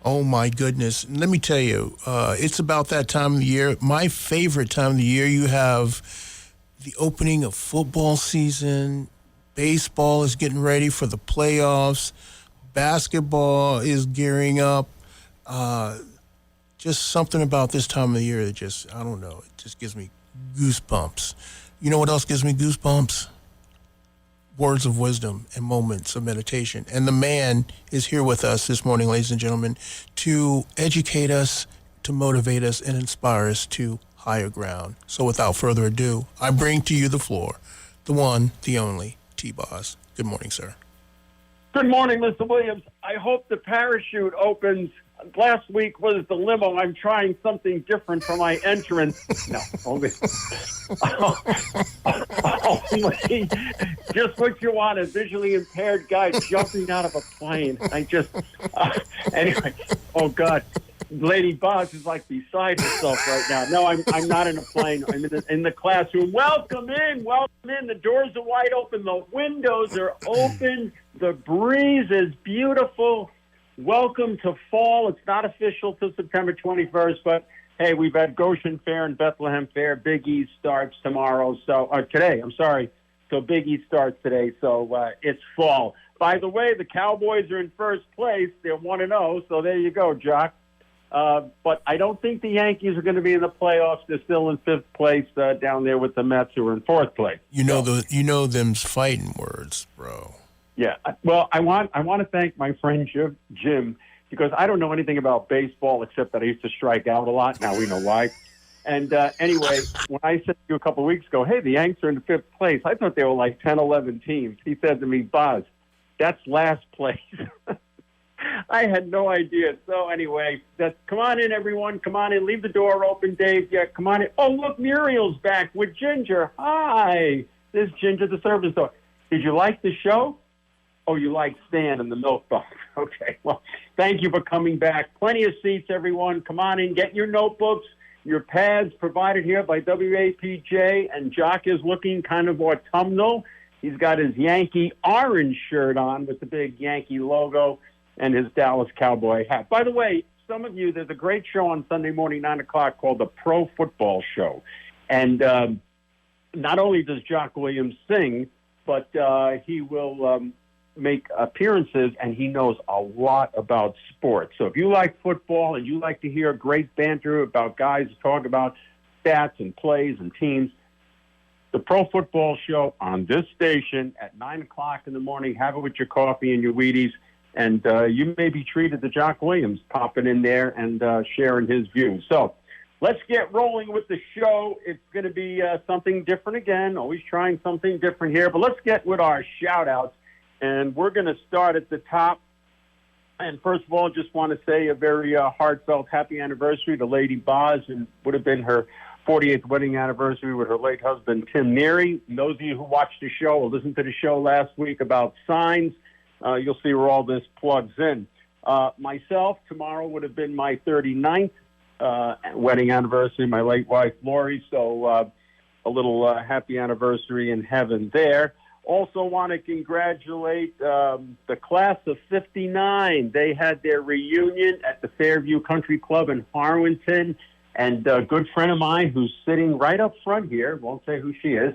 Oh, my goodness. Let me tell you, it's about that time of the year. My favorite time of the year, you have the opening of football season. Baseball is getting ready for the playoffs. Basketball is gearing up. Just something about this time of the year that just, I don't know, it just gives me goosebumps. You know what else gives me goosebumps? Words of wisdom and moments of meditation. And the man is here with us this morning, ladies and gentlemen, to educate us, to motivate us, and inspire us to higher ground. So without further ado, I bring to you the floor, the one, the only, T-Boz. Good morning, sir. Good morning, Mr. Williams. I hope the parachute opens. Last week was the limo. I'm trying something different for my entrance. No, only just what you want, a visually impaired guy jumping out of a plane. Anyway, oh, God. Lady Boz is like beside herself right now. No, I'm not in a plane. I'm in the classroom. Welcome in. The doors are wide open. The windows are open. The breeze is beautiful. Welcome to fall. It's not official till September 21st, but hey, we've had Goshen Fair and Bethlehem Fair. Big East starts tomorrow. Today, I'm sorry. So Big East starts today. So it's fall. By the way, the Cowboys are in first place. They're 1-0. So there you go, Jock. But I don't think the Yankees are going to be in the playoffs. They're still in fifth place down there with the Mets, who are in fourth place. You know them's fighting words, bro. Yeah. Well, I want to thank my friend Jim, because I don't know anything about baseball except that I used to strike out a lot. Now we know why. And anyway, when I said to you a couple of weeks ago, hey, the Yanks are in fifth place, I thought they were like 10, 11 teams. He said to me, Boz, that's last place. I had no idea. So anyway, come on in, everyone. Come on in. Leave the door open, Dave. Yeah, come on in. Oh, look, Muriel's back with Ginger. Hi. This is Ginger, the service dog. Did you like the show? Oh, you like Stan and the milk box. Okay. Well, thank you for coming back. Plenty of seats, everyone. Come on in. Get your notebooks, your pads provided here by WAPJ. And Jock is looking kind of autumnal. He's got his Yankee orange shirt on with the big Yankee logo and his Dallas Cowboy hat. By the way, some of you, there's a great show on Sunday morning, 9 o'clock, called the Pro Football Show. And not only does Jock Williams sing, but he will make appearances, and he knows a lot about sports. So if you like football and you like to hear great banter about guys who talk about stats and plays and teams, the Pro Football Show on this station at 9 o'clock in the morning, have it with your coffee and your Wheaties, and you may be treated to Jock Williams popping in there and sharing his views. So let's get rolling with the show. It's going to be something different again, always trying something different here. But let's get with our shout-outs, and we're going to start at the top. And first of all, just want to say a very heartfelt happy anniversary to Lady Boz, and would have been her 48th wedding anniversary with her late husband, Tim Neary. And those of you who watched the show or listened to the show last week about signs, you'll see where all this plugs in. Myself, tomorrow would have been my 39th wedding anniversary, my late wife, Lori. So a little happy anniversary in heaven there. Also want to congratulate the class of 59. They had their reunion at the Fairview Country Club in Harwinton. And a good friend of mine who's sitting right up front here, won't say who she is,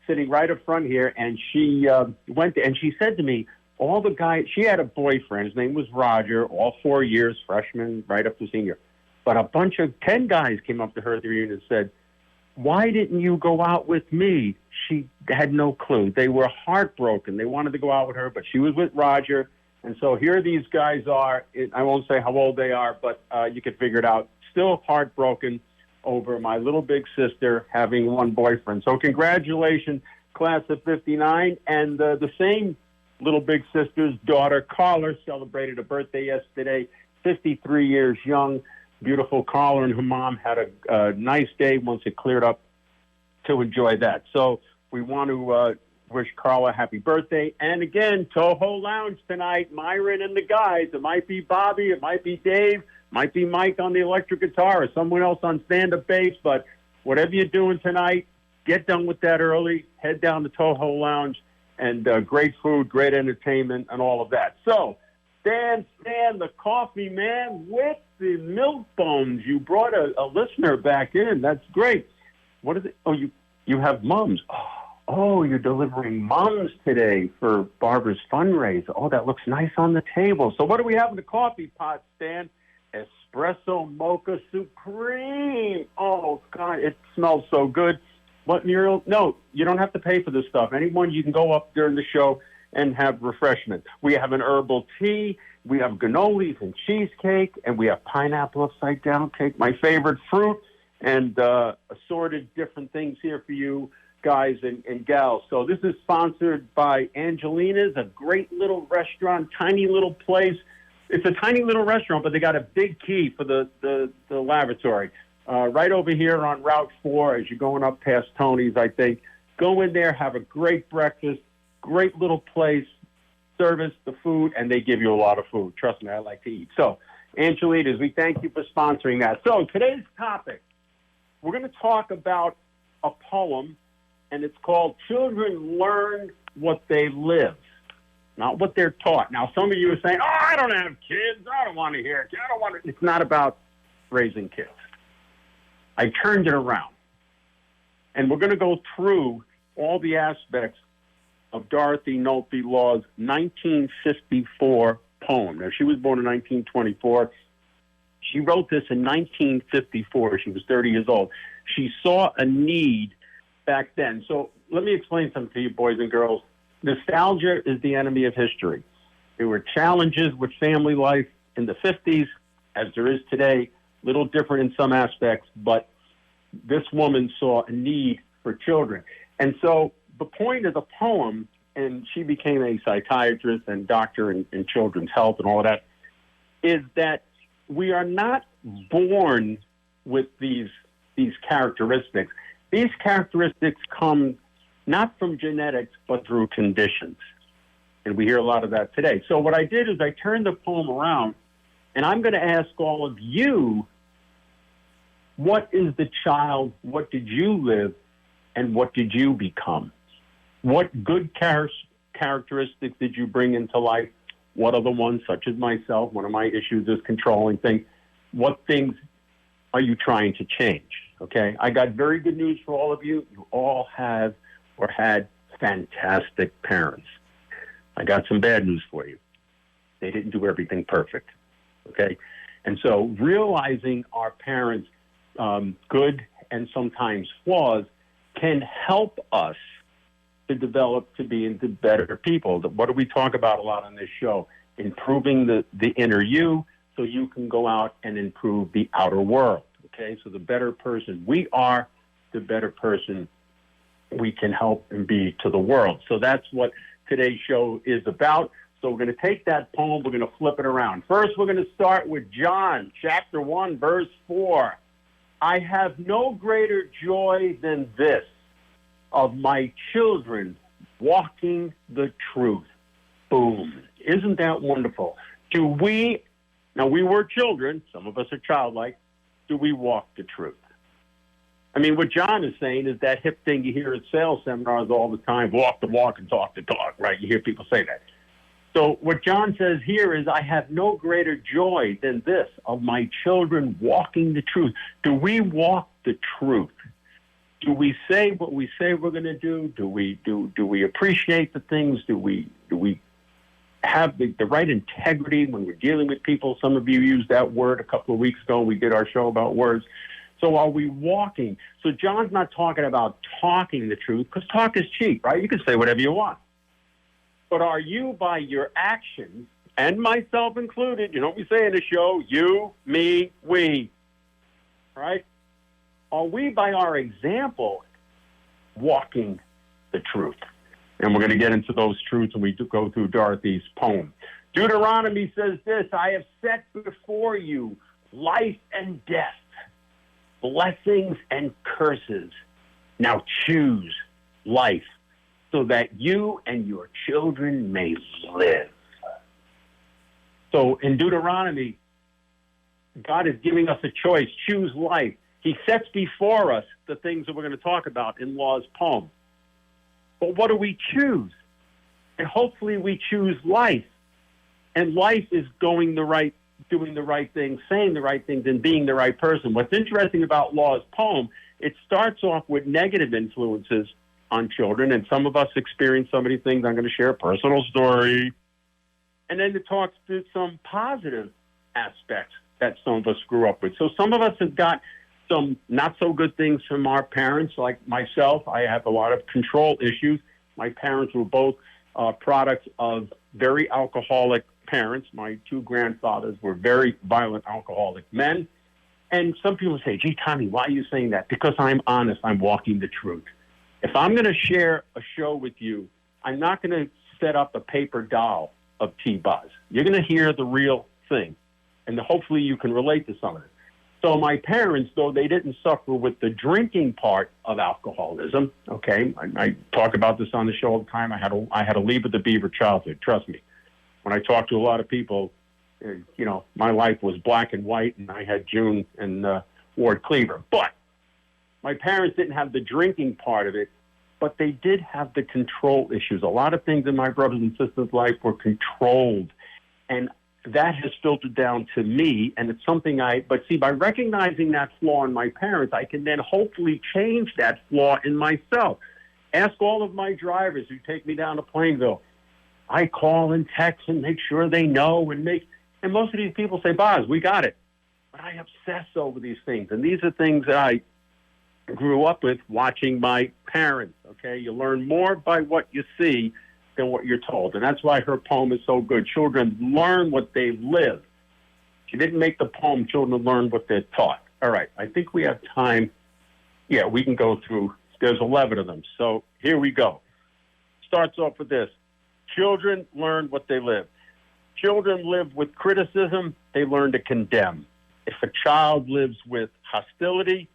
sitting right up front here, and she went there, and she said to me, all the guys, she had a boyfriend, his name was Roger, all 4 years, freshman, right up to senior. But a bunch of 10 guys came up to her at the reunion and said, why didn't you go out with me? She had no clue. They were heartbroken. They wanted to go out with her, but she was with Roger. And so here these guys are. I won't say how old they are, but you can figure it out. Still heartbroken over my little big sister having one boyfriend. So congratulations, class of 59. And the same little big sister's daughter, Carla, celebrated a birthday yesterday, 53 years young. Beautiful Carla and her mom had a nice day once it cleared up to enjoy that. So we want to wish Carla happy birthday. And again, Toho Lounge tonight, Myron and the guys. It might be Bobby, it might be Dave, might be Mike on the electric guitar or someone else on stand-up bass. But whatever you're doing tonight, get done with that early. Head down to Toho Lounge, and great food, great entertainment, and all of that. So Stan, the coffee man with the milk bones. You brought a listener back in. That's great. What is it? Oh, you have mums. Oh, you're delivering mums today for Barbara's fundraiser. Oh, that looks nice on the table. So what do we have in the coffee pot, Stan? Espresso Mocha Supreme. Oh, God, it smells so good. What, Muriel? No, you don't have to pay for this stuff. Anyone, you can go up during the show and have refreshment. We have an herbal tea. We have cannolis and cheesecake, and we have pineapple upside down cake, my favorite fruit, and assorted different things here for you guys and gals. So this is sponsored by Angelina's, a great little restaurant, tiny little place. It's a tiny little restaurant, but they got a big key for the lavatory. Right over here on Route 4 as you're going up past Tony's, I think. Go in there, have a great breakfast, great little place, service, the food, and they give you a lot of food. Trust me, I like to eat. So, Angelina's, we thank you for sponsoring that. So, today's topic, we're going to talk about a poem, and it's called Children Learn What They Live, not what they're taught. Now, some of you are saying, oh, I don't have kids. I don't want to hear it. I don't want to. It's not about raising kids. I turned it around, and we're going to go through all the aspects of Dorothy Nolte Law's 1954 poem. Now, she was born in 1924. She wrote this in 1954. She was 30 years old. She saw a need back then. So let me explain something to you, boys and girls. Nostalgia is the enemy of history. There were challenges with family life in the 50s, as there is today, little different in some aspects, but this woman saw a need for children. And so the point of the poem, and she became a psychiatrist and doctor in children's health and all of that, is that we are not born with these characteristics. These characteristics come not from genetics, but through conditions. And we hear a lot of that today. So what I did is I turned the poem around, and I'm going to ask all of you, what is the child, what did you live, and what did you become? What good characteristics did you bring into life? What are the ones, such as myself, one of my issues is controlling things. What things are you trying to change? Okay, I got very good news for all of you. You all have or had fantastic parents. I got some bad news for you. They didn't do everything perfect. Okay, and so realizing our parents' good and sometimes flaws can help us to develop to be into better people. What do we talk about a lot on this show? Improving the inner you so you can go out and improve the outer world. Okay, so the better person we are, the better person we can help and be to the world. So that's what today's show is about. So we're going to take that poem, we're going to flip it around. First, we're going to start with John, chapter 1, verse 4. I have no greater joy than this, of my children walking the truth. Boom. Isn't that wonderful? Now we were children, some of us are childlike, do we walk the truth? I mean, what John is saying is that hip thing you hear at sales seminars all the time, walk the walk and talk the talk, right? You hear people say that. So what John says here is, I have no greater joy than this, of my children walking the truth. Do we walk the truth? Do we say what we say we're going to do? Do we appreciate the things? Do we have the right integrity when we're dealing with people? Some of you used that word a couple of weeks ago. We did our show about words. So are we walking? So John's not talking about talking the truth, because talk is cheap, right? You can say whatever you want. But are you, by your actions, and myself included, you know what we say in the show, you, me, we, right? Are we, by our example, walking the truth? And we're going to get into those truths when we go through Dorothy's poem. Deuteronomy says this, I have set before you life and death, blessings and curses. Now choose life, so that you and your children may live. So in Deuteronomy, God is giving us a choice. Choose life. He sets before us the things that we're going to talk about in Law's poem. But what do we choose? And hopefully we choose life. And life is doing the right things, saying the right things, and being the right person. What's interesting about Law's poem, it starts off with negative influences on children, and some of us experience some of these things. I'm going to share a personal story. And then it talks to some positive aspects that some of us grew up with. So some of us have got some not so good things from our parents, like myself. I have a lot of control issues. My parents were both products of very alcoholic parents. My two grandfathers were very violent alcoholic men. And some people say, gee, Tommy, why are you saying that? Because I'm honest. I'm walking the truth. If I'm going to share a show with you, I'm not going to set up a paper doll of T-Boz. You're going to hear the real thing, and hopefully you can relate to some of it. So my parents, though they didn't suffer with the drinking part of alcoholism, okay, I talk about this on the show all the time. I had a Leave It to Beaver childhood, trust me. When I talk to a lot of people, you know, my life was black and white, and I had June and Ward Cleaver. But my parents didn't have the drinking part of it, but they did have the control issues. A lot of things in my brothers and sisters' life were controlled, and that has filtered down to me, and it's something but see, by recognizing that flaw in my parents, I can then hopefully change that flaw in myself. Ask all of my drivers who take me down to Plainville. I call and text and make sure they know, and most of these people say, Boz, we got it. But I obsess over these things, and these are things that I grew up with watching my parents, okay? You learn more by what you see than what you're told, and that's why her poem is so good. Children learn what they live. She didn't make the poem, children learn what they're taught. All right, I think we have time. Yeah, we can go through, there's 11 of them, so here we go. Starts off with this. Children learn what they live. Children live with criticism, they learn to condemn. If a child lives with hostility,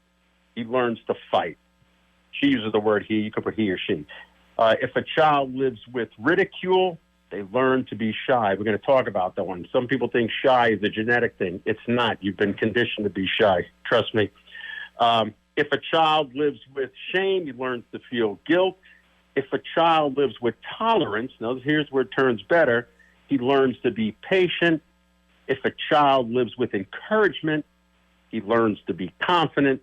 he learns to fight. She uses the word he, you could put he or she. If a child lives with ridicule, they learn to be shy. We're going to talk about that one. Some people think shy is a genetic thing. It's not. You've been conditioned to be shy. Trust me. If a child lives with shame, he learns to feel guilt. If a child lives with tolerance, now here's where it turns better, he learns to be patient. If a child lives with encouragement, he learns to be confident.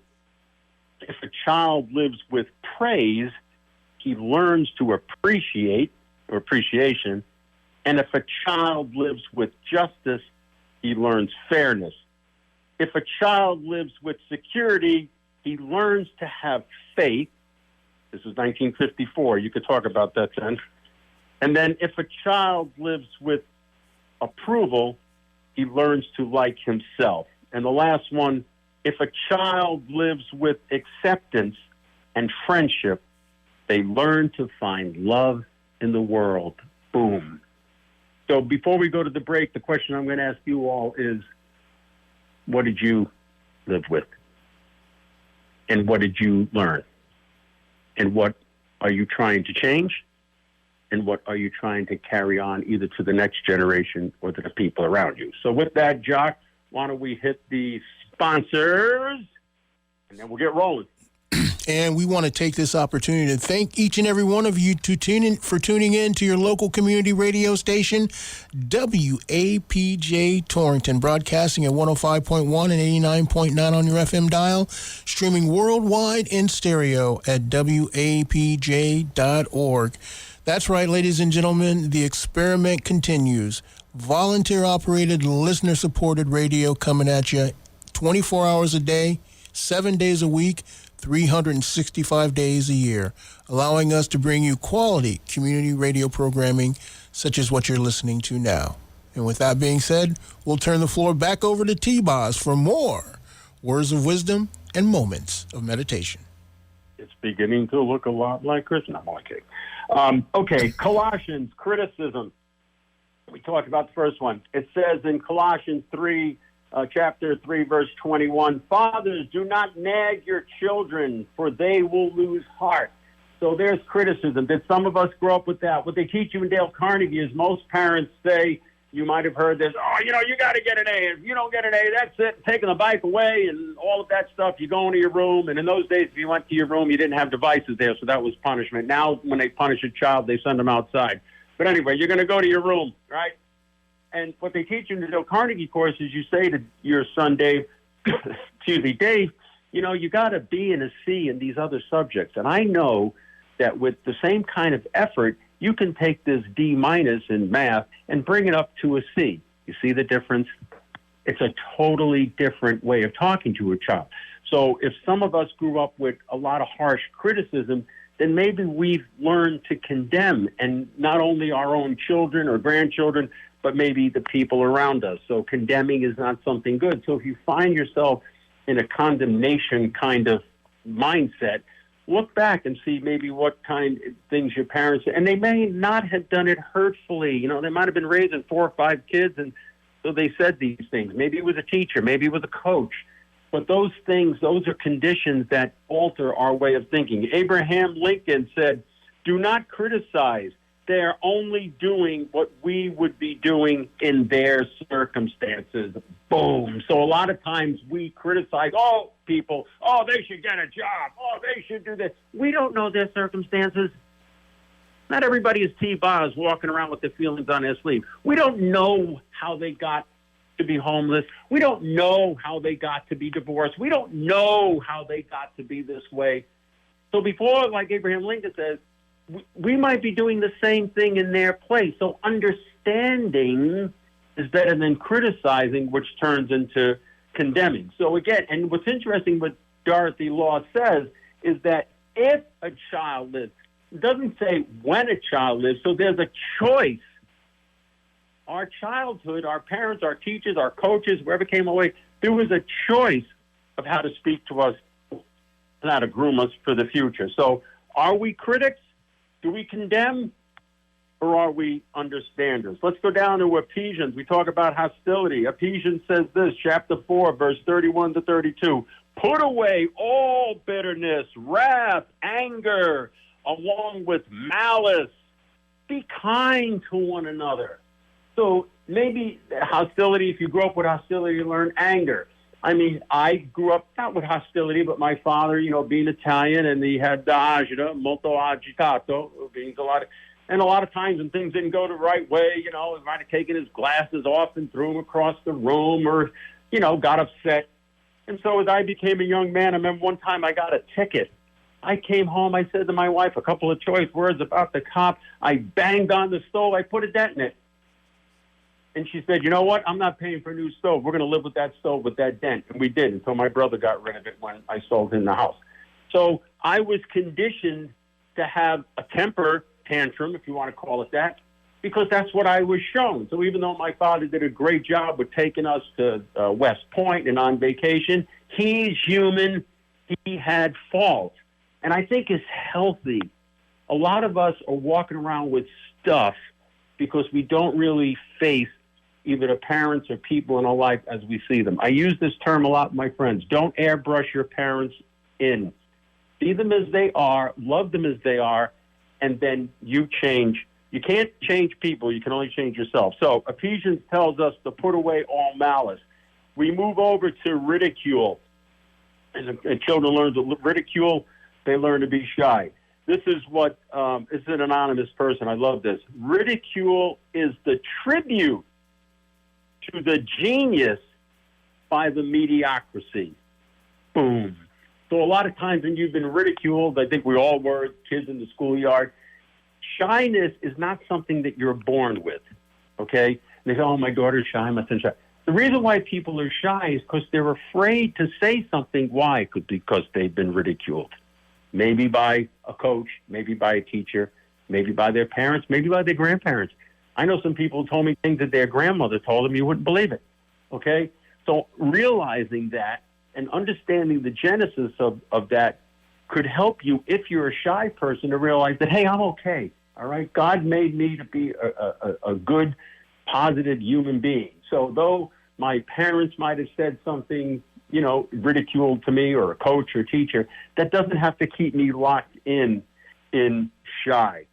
If a child lives with praise, he learns to appreciation. And if a child lives with justice, he learns fairness. If a child lives with security, he learns to have faith. This is 1954. You could talk about that then. And then if a child lives with approval, he learns to like himself. And the last one, if a child lives with acceptance and friendship, they learn to find love in the world. Boom. So before we go to the break, the question I'm going to ask you all is, what did you live with? And what did you learn? And what are you trying to change? And what are you trying to carry on either to the next generation or to the people around you? So with that, Jock, why don't we hit the sponsors, and then we'll get rolling. And we want to take this opportunity to thank each and every one of you for tuning in to your local community radio station, WAPJ Torrington, broadcasting at 105.1 and 89.9 on your FM dial, streaming worldwide in stereo at WAPJ.org. That's right, ladies and gentlemen, the experiment continues. Volunteer-operated, listener-supported radio coming at you 24 hours a day, 7 days a week, 365 days a year, allowing us to bring you quality community radio programming such as what you're listening to now. And with that being said, we'll turn the floor back over to T-Boz for more words of wisdom and moments of meditation. It's beginning to look a lot like Christian. I'm only kidding. Okay, Colossians, criticism. We talked about the first one. It says in Colossians 3, chapter 3, verse 21, fathers, do not nag your children, for they will lose heart. So there's criticism. Did some of us grow up with that? What they teach you in Dale Carnegie is most parents say, you might have heard this, you got to get an A. If you don't get an A, that's it. Taking the bike away and all of that stuff. You go into your room. And in those days, if you went to your room, you didn't have devices there, so that was punishment. Now, when they punish a child, they send them outside. But anyway, you're going to go to your room, right? And what they teach you in the Dale Carnegie course is you say to your son, Dave, excuse me, Dave, you got to B and a C in these other subjects. And I know that with the same kind of effort, you can take this D- in math and bring it up to a C. You see the difference? It's a totally different way of talking to a child. So if some of us grew up with a lot of harsh criticism, then maybe we've learned to condemn, and not only our own children or grandchildren, but maybe the people around us. So condemning is not something good. So if you find yourself in a condemnation kind of mindset, look back and see maybe what kind of things your parents, and they may not have done it hurtfully. They might have been raising 4 or 5 kids, and so they said these things. Maybe it was a teacher, maybe it was a coach. But those things, those are conditions that alter our way of thinking. Abraham Lincoln said, do not criticize. They're only doing what we would be doing in their circumstances. Boom. So a lot of times we criticize, people, they should get a job. They should do this. We don't know their circumstances. Not everybody is T-Boz walking around with their feelings on their sleeve. We don't know how they got to be homeless. We don't know how they got to be divorced. We don't know how they got to be this way. So before, like Abraham Lincoln says, we might be doing the same thing in their place. So understanding is better than criticizing, which turns into condemning. So again, and what's interesting, what Dorothy Law says, is that if a child lives, it doesn't say when a child lives, so there's a choice. Our childhood, our parents, our teachers, our coaches, whoever came away, there was a choice of how to speak to us and how to groom us for the future. So are we critics? Do we condemn? Or are we understanders? Let's go down to Ephesians. We talk about hostility. Ephesians says this, chapter 4, verse 31 to 32. Put away all bitterness, wrath, anger, along with malice. Be kind to one another. So maybe hostility, if you grew up with hostility, you learn anger. I mean, I grew up not with hostility, but my father, being Italian, and he had the agita, molto agitato, means a lot of, and a lot of times when things didn't go the right way, he might have taken his glasses off and threw them across the room, or, got upset. And so as I became a young man, I remember one time I got a ticket. I came home, I said to my wife a couple of choice words about the cop. I banged on the stove, I put a dent in it. And she said, you know what? I'm not paying for a new stove. We're going to live with that stove with that dent. And we did until my brother got rid of it when I sold him the house. So I was conditioned to have a temper tantrum, if you want to call it that, because that's what I was shown. So even though my father did a great job with taking us to West Point and on vacation, he's human. He had faults. And I think it's healthy. A lot of us are walking around with stuff because we don't really face either the parents or people in our life as we see them. I use this term a lot with my friends. Don't airbrush your parents in. See them as they are, love them as they are, and then you change. You can't change people. You can only change yourself. So Ephesians tells us to put away all malice. We move over to ridicule. And children learn to ridicule. They learn to be shy. This is what, it's an anonymous person. I love this. Ridicule is the tribute to the genius by the mediocrity. Boom. So a lot of times when you've been ridiculed, I think we all were kids in the schoolyard, shyness is not something that you're born with, okay? And they say, oh, my daughter's shy, my son's shy. The reason why people are shy is because they're afraid to say something. Why? Because they've been ridiculed. Maybe by a coach, maybe by a teacher, maybe by their parents, maybe by their grandparents. I know some people told me things that their grandmother told them, you wouldn't believe it, okay? So realizing that and understanding the genesis of that could help you, if you're a shy person, to realize that, hey, I'm okay, all right? God made me to be a good, positive human being. So though my parents might have said something, ridiculed to me, or a coach or teacher, that doesn't have to keep me locked in shy.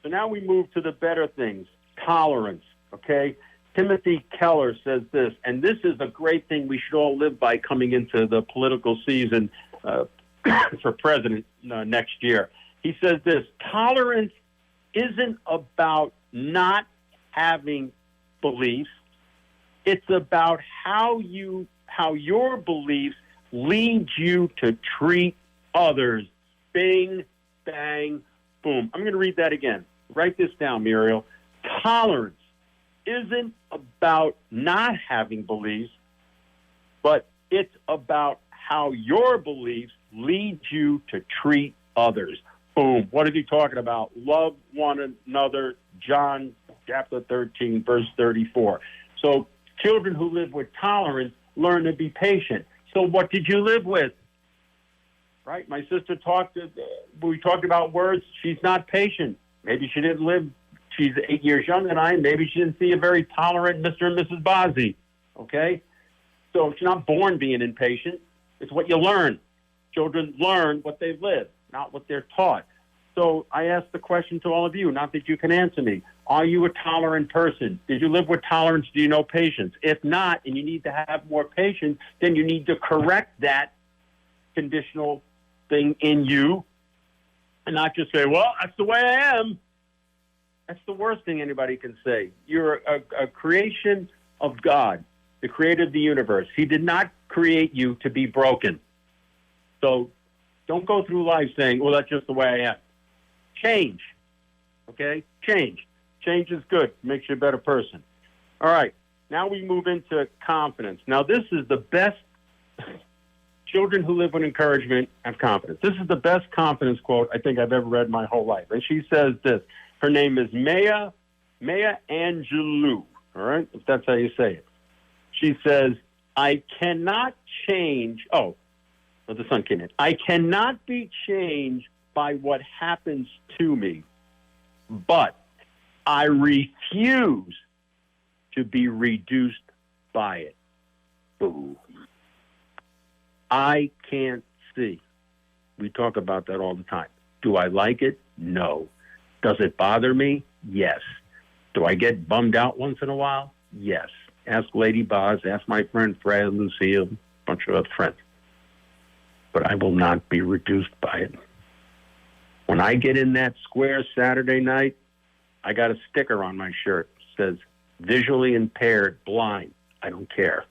So now we move to the better things. Tolerance, okay? Timothy Keller says this, and this is a great thing we should all live by coming into the political season for president next year. He says this, tolerance isn't about not having beliefs. It's about how your beliefs lead you to treat others. Bing, bang, boom. I'm going to read that again. Write this down, Muriel. Tolerance isn't about not having beliefs, but it's about how your beliefs lead you to treat others. Boom. What is he talking about? Love one another. John chapter 13, verse 34. So children who live with tolerance learn to be patient. So what did you live with? Right? My sister we talked about words. She's not patient. Maybe she didn't live. She's 8 years younger than I am. Maybe she didn't see a very tolerant Mr. and Mrs. Bozzi. Okay? So she's not born being impatient. It's what you learn. Children learn what they've lived, not what they're taught. So I ask the question to all of you, not that you can answer me. Are you a tolerant person? Did you live with tolerance? Do you know patience? If not, and you need to have more patience, then you need to correct that conditional thing in you and not just say, well, that's the way I am. That's the worst thing anybody can say. You're a creation of God, the creator of the universe. He did not create you to be broken. So don't go through life saying, well, that's just the way I am. Change. Okay? Change. Change is good. Makes you a better person. All right. Now we move into confidence. Now this is the best. Children who live with encouragement have confidence. This is the best confidence quote I think I've ever read in my whole life. And she says this. Her name is Maya Angelou. All right? If that's how you say it. She says, I cannot change. The sun came in. I cannot be changed by what happens to me, but I refuse to be reduced by it. Boo. I can't see. We talk about that all the time. Do I like it? No. Does it bother me? Yes. Do I get bummed out once in a while? Yes. Ask Lady Boz, ask my friend Fred, Lucille, a bunch of other friends. But I will not be reduced by it. When I get in that square Saturday night, I got a sticker on my shirt that says, visually impaired, blind, I don't care.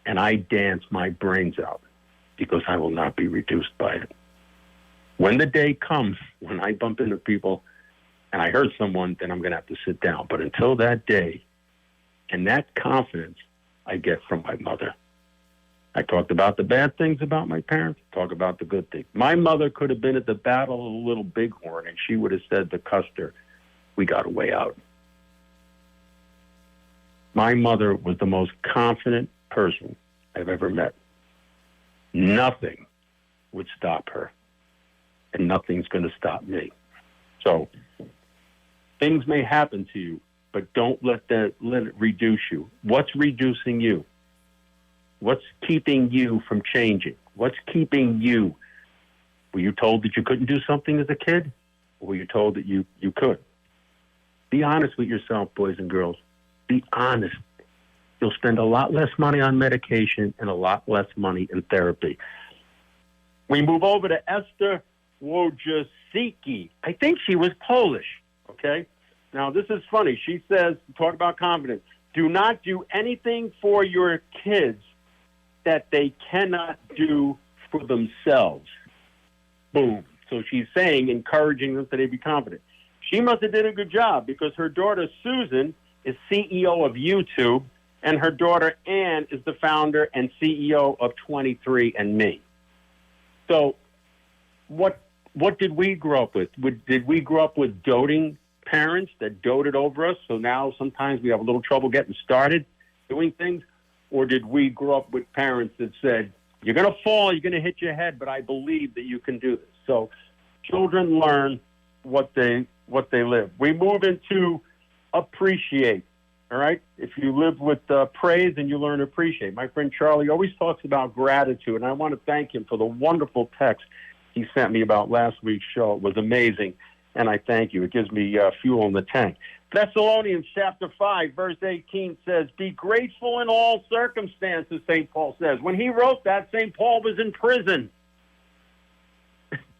And I dance my brains out because I will not be reduced by it. When the day comes when I bump into people and I hurt someone, then I'm going to have to sit down. But until that day, and that confidence I get from my mother. I talked about the bad things about my parents, talk about the good things. My mother could have been at the Battle of the Little Bighorn, and she would have said to Custer, we got a way out. My mother was the most confident person I've ever met. Nothing would stop her, and nothing's going to stop me. So things may happen to you, but don't let it reduce you. What's reducing you? What's keeping you from changing? What's keeping you? Were you told that you couldn't do something as a kid? Or were you told that you could? Be honest with yourself, boys and girls. Be honest. You'll spend a lot less money on medication and a lot less money in therapy. We move over to Esther Wojcicki. I think she was Polish, okay? Now, this is funny. She says, talk about confidence, do not do anything for your kids that they cannot do for themselves. Boom. So she's saying, encouraging them so they be confident. She must have did a good job because her daughter, Susan, is CEO of YouTube, and her daughter, Ann, is the founder and CEO of 23andMe. So what did we grow up with? Did we grow up with doting parents that doted over us, so now sometimes we have a little trouble getting started doing things? Or did we grow up with parents that said, you're going to fall, you're going to hit your head, but I believe that you can do this? So children learn what they live. We move into appreciate, all right? If you live with praise, and you learn to appreciate. My friend Charlie always talks about gratitude, and I want to thank him for the wonderful text he sent me about last week's show. It was amazing, and I thank you. It gives me fuel in the tank. Thessalonians chapter 5, verse 18 says, be grateful in all circumstances, St. Paul says. When he wrote that, St. Paul was in prison.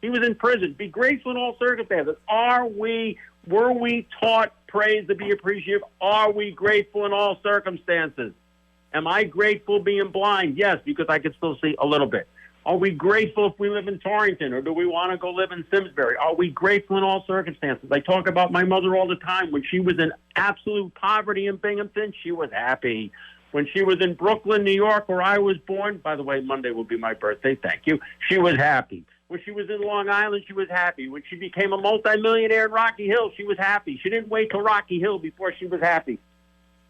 He was in prison. Be grateful in all circumstances. Were we taught praise, to be appreciative? Are we grateful in all circumstances? Am I grateful being blind? Yes, because I can still see a little bit. Are we grateful if we live in Torrington, or do we want to go live in Simsbury? Are we grateful in all circumstances? I talk about my mother all the time. When she was in absolute poverty in Binghamton, she was happy. When she was in Brooklyn, New York, where I was born, by the way, Monday will be my birthday, thank you, she was happy. When she was in Long Island, she was happy. When she became a multimillionaire in Rocky Hill, she was happy. She didn't wait till Rocky Hill before she was happy.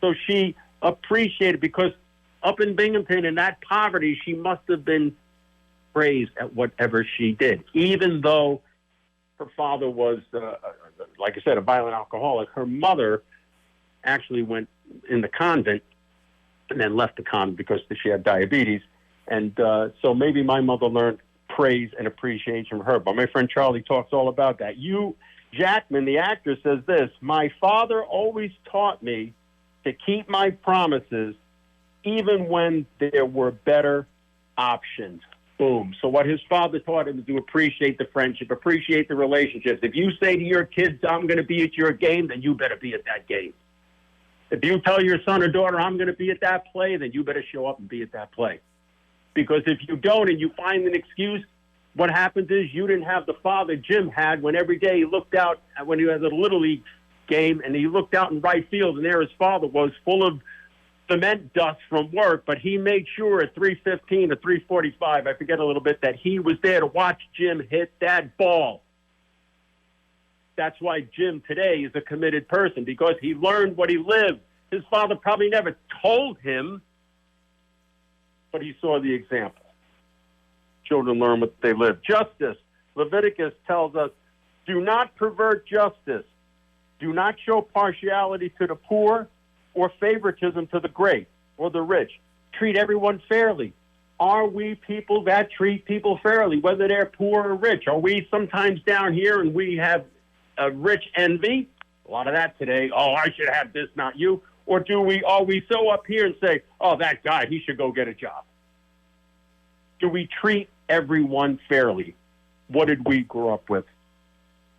So she appreciated, because up in Binghamton in that poverty, she must have been praised at whatever she did. Even though her father was, like I said, a violent alcoholic, her mother actually went in the convent and then left the convent because she had diabetes. And so maybe my mother learned praise and appreciation from her. But my friend Charlie talks all about that. Jackman, the actor, says this: my father always taught me to keep my promises even when there were better options. Boom. So what his father taught him is to appreciate the friendship, appreciate the relationships. If you say to your kids, I'm going to be at your game, then you better be at that game. If you tell your son or daughter, I'm going to be at that play, then you better show up and be at that play. Because if you don't and you find an excuse, what happens is you didn't have the father Jim had, when every day he looked out, when he was at a Little League game, and he looked out in right field, and there his father was, full of cement dust from work, but he made sure at 3:15 or 3:45, I forget a little bit, that he was there to watch Jim hit that ball. That's why Jim today is a committed person, because he learned what he lived. His father probably never told him, but he saw the example. Children learn what they live. Justice. Leviticus tells us, do not pervert justice. Do not show partiality to the poor or favoritism to the great or the rich. Treat everyone fairly. Are we people that treat people fairly, whether they're poor or rich? Are we sometimes down here and we have a rich envy? A lot of that today. Oh, I should have this, not you. Or are we so up here and say, oh, that guy, he should go get a job? Do we treat everyone fairly? What did we grow up with?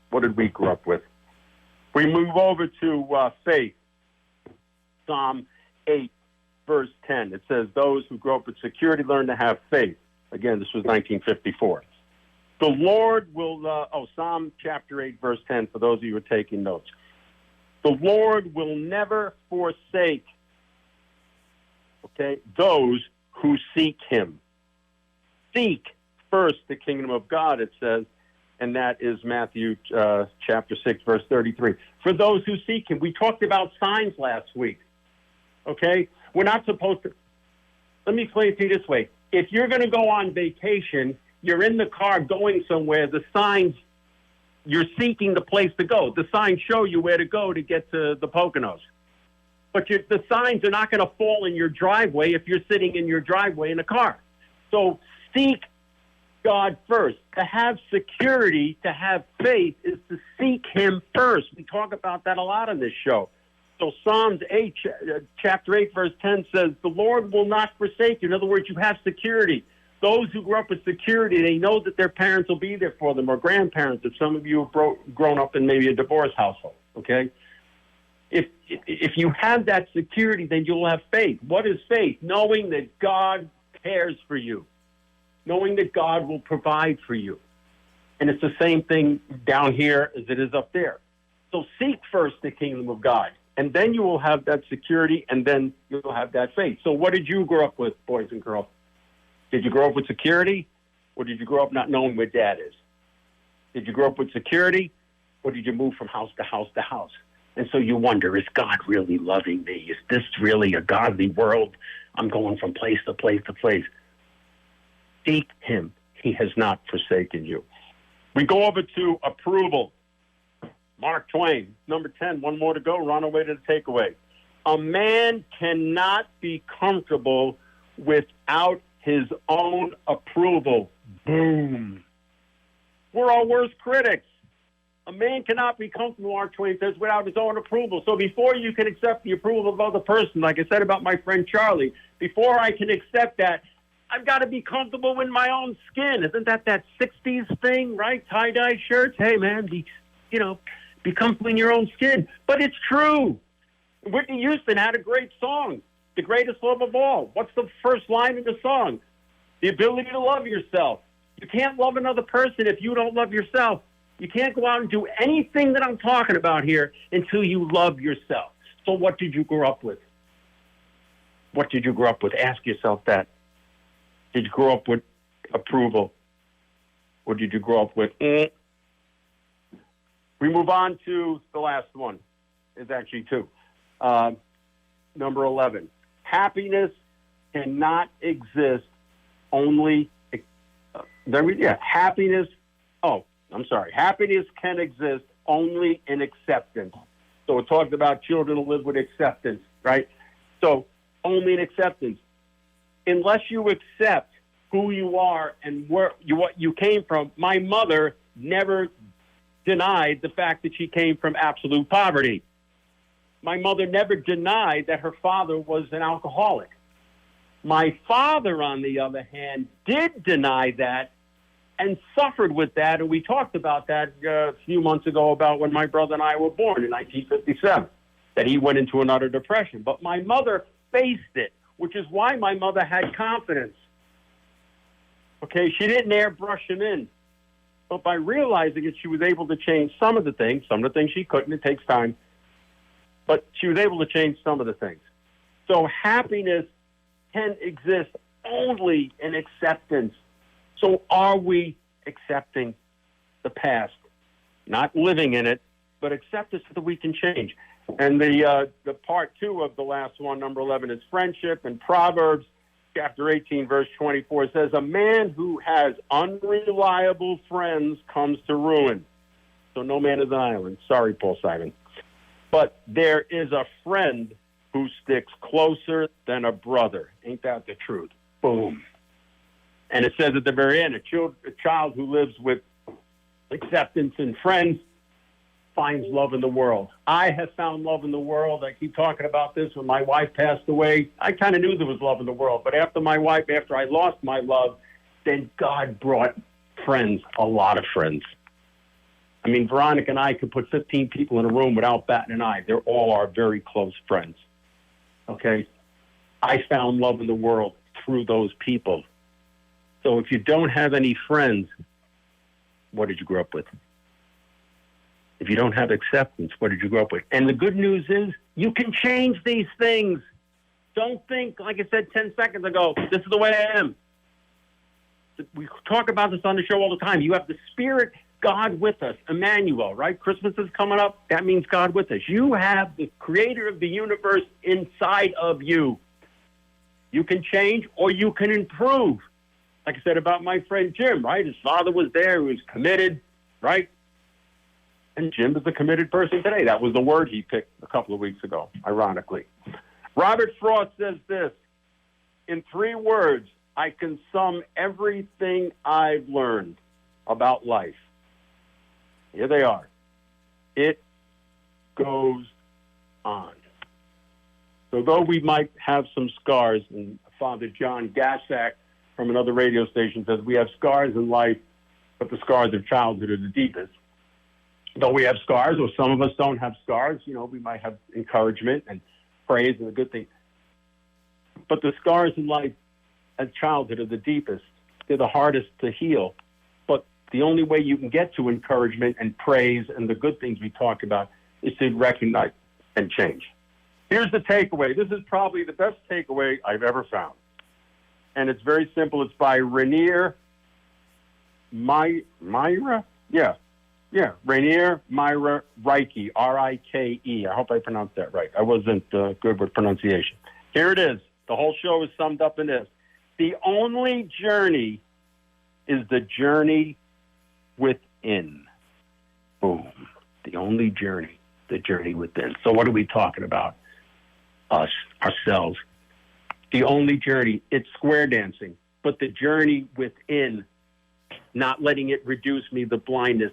What did we grow up with? We move over to faith. Psalm 8, verse 10. It says, those who grow up with security learn to have faith. Again, this was 1954. The Lord will, Psalm chapter 8, verse 10, for those of you who are taking notes. The Lord will never forsake, those who seek him. Seek first the kingdom of God, it says, and that is Matthew chapter 6, verse 33. For those who seek him. We talked about signs last week. Okay? We're not supposed to. Let me explain it to you this way. If you're going to go on vacation, you're in the car going somewhere, the signs, you're seeking the place to go. The signs show you where to go to get to the Poconos. But the signs are not going to fall in your driveway if you're sitting in your driveway in a car. So seek God first. To have security, to have faith, is to seek him first. We talk about that a lot on this show. So Psalms 8, chapter 8, verse 10 says, the Lord will not forsake you. In other words, you have security. Those who grew up with security, they know that their parents will be there for them, or grandparents, if some of you have grown up in maybe a divorce household, okay? If you have that security, then you'll have faith. What is faith? Knowing that God cares for you. Knowing that God will provide for you. And it's the same thing down here as it is up there. So seek first the kingdom of God, and then you will have that security, and then you'll have that faith. So what did you grow up with, boys and girls? Did you grow up with security, or did you grow up not knowing where dad is? Did you grow up with security, or did you move from house to house to house? And so you wonder, is God really loving me? Is this really a godly world? I'm going from place to place to place. Seek him. He has not forsaken you. We go over to approval. Mark Twain, number 10, one more to go. We're on our way to the takeaway. A man cannot be comfortable without his own approval. Boom. We're our worst critics. A man cannot be comfortable, Mark Twain says, without his own approval. So before you can accept the approval of other person, like I said about my friend Charlie, before I can accept that, I've got to be comfortable in my own skin. Isn't that 60s thing, right? Tie-dye shirts. Hey, man, Be comfortable in your own skin. But it's true. Whitney Houston had a great song, The Greatest Love of All. What's the first line of the song? The ability to love yourself. You can't love another person if you don't love yourself. You can't go out and do anything that I'm talking about here until you love yourself. So what did you grow up with? What did you grow up with? Ask yourself that. Did you grow up with approval? Or did you grow up with... We move on to the last one. It's actually two. Number 11. Happiness cannot exist only... happiness... Oh, I'm sorry. Happiness can exist only in acceptance. So it talks about children who live with acceptance, right? So only in acceptance. Unless you accept who you are and what you came from, my mother never denied the fact that she came from absolute poverty. My mother never denied that her father was an alcoholic. My father, on the other hand, did deny that and suffered with that, and we talked about that a few months ago about when my brother and I were born in 1957, that he went into an utter depression. But my mother faced it, which is why my mother had confidence. Okay, she didn't airbrush him in. But by realizing it, she was able to change some of the things she couldn't. It takes time. But she was able to change some of the things. So happiness can exist only in acceptance. So are we accepting the past? Not living in it, but accept it so that we can change. And the part two of the last one, number 11, is friendship. And Proverbs chapter 18, verse 24 says, a man who has unreliable friends comes to ruin. So no man is an island. Sorry, Paul Simon. But there is a friend who sticks closer than a brother. Ain't that the truth? Boom. And it says at the very end, a child who lives with acceptance and friends finds love in the world. I have found love in the world. I keep talking about this. When my wife passed away, I kind of knew there was love in the world. But after I lost my love, then God brought friends, a lot of friends. I mean, Veronica and I could put 15 people in a room without batting an eye. They're all our very close friends. Okay? I found love in the world through those people. So if you don't have any friends, what did you grow up with? If you don't have acceptance, what did you grow up with? And the good news is you can change these things. Don't think, like I said 10 seconds ago, this is the way I am. We talk about this on the show all the time. You have the Spirit, God with us, Emmanuel, right? Christmas is coming up. That means God with us. You have the Creator of the universe inside of you. You can change or you can improve. Like I said about my friend Jim, right? His father was there. He was committed, right? And Jim is a committed person today. That was the word he picked a couple of weeks ago, ironically. Robert Frost says this, in 3 words, I can sum everything I've learned about life. Here they are. It goes on. So though we might have some scars, and Father John Gassack from another radio station says we have scars in life, but the scars of childhood are the deepest. Though we have scars, or some of us don't have scars, we might have encouragement and praise and a good thing. But the scars in life as childhood are the deepest. They're the hardest to heal. But the only way you can get to encouragement and praise and the good things we talk about is to recognize and change. Here's the takeaway. This is probably the best takeaway I've ever found. And it's very simple. It's by Rainier Myra? Yeah, Rainier Myra Reike, R-I-K-E. I hope I pronounced that right. I wasn't good with pronunciation. Here it is. The whole show is summed up in this. The only journey is the journey within. Boom. The only journey, the journey within. So what are we talking about? Us, ourselves. The only journey, it's square dancing, but the journey within, not letting it reduce me, the blindness.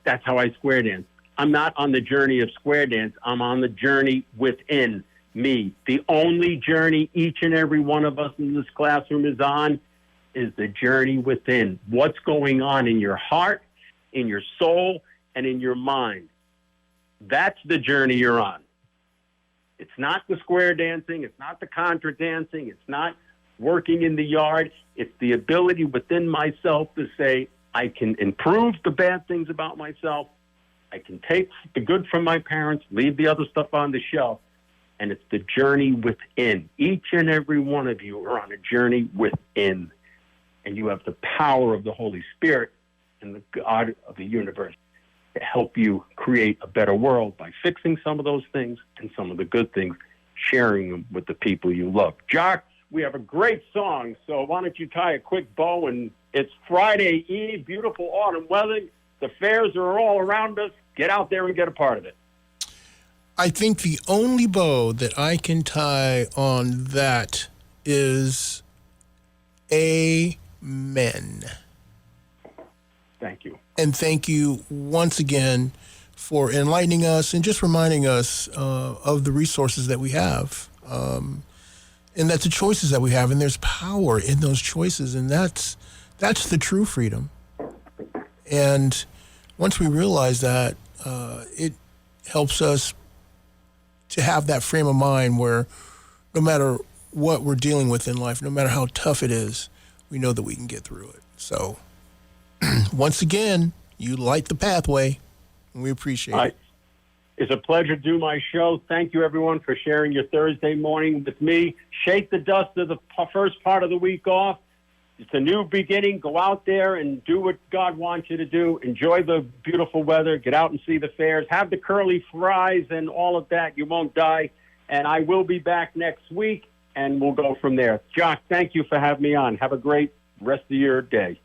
That's how I square dance. I'm not on the journey of square dance. I'm on the journey within me. The only journey each and every one of us in this classroom is on is the journey within. What's going on in your heart, in your soul, and in your mind. That's the journey you're on. It's not the square dancing. It's not the contra dancing. It's not working in the yard. It's the ability within myself to say, I can improve the bad things about myself. I can take the good from my parents, leave the other stuff on the shelf. And it's the journey within. Each and every one of you are on a journey within. And you have the power of the Holy Spirit and the God of the universe to help you create a better world by fixing some of those things and some of the good things, sharing them with the people you love. Jock, we have a great song, so why don't you tie a quick bow? And it's Friday Eve, beautiful autumn weather. The fairs are all around us. Get out there and get a part of it. I think the only bow that I can tie on that is amen. Thank you. And thank you once again for enlightening us and just reminding us of the resources that we have. And that's the choices that we have. And there's power in those choices. And that's the true freedom. And once we realize that, it helps us to have that frame of mind where no matter what we're dealing with in life, no matter how tough it is, we know that we can get through it. So once again, you light the pathway, and we appreciate it. It's a pleasure to do my show. Thank you, everyone, for sharing your Thursday morning with me. Shake the dust of the first part of the week off. It's a new beginning. Go out there and do what God wants you to do. Enjoy the beautiful weather. Get out and see the fairs. Have the curly fries and all of that. You won't die. And I will be back next week, and we'll go from there. Jock, thank you for having me on. Have a great rest of your day.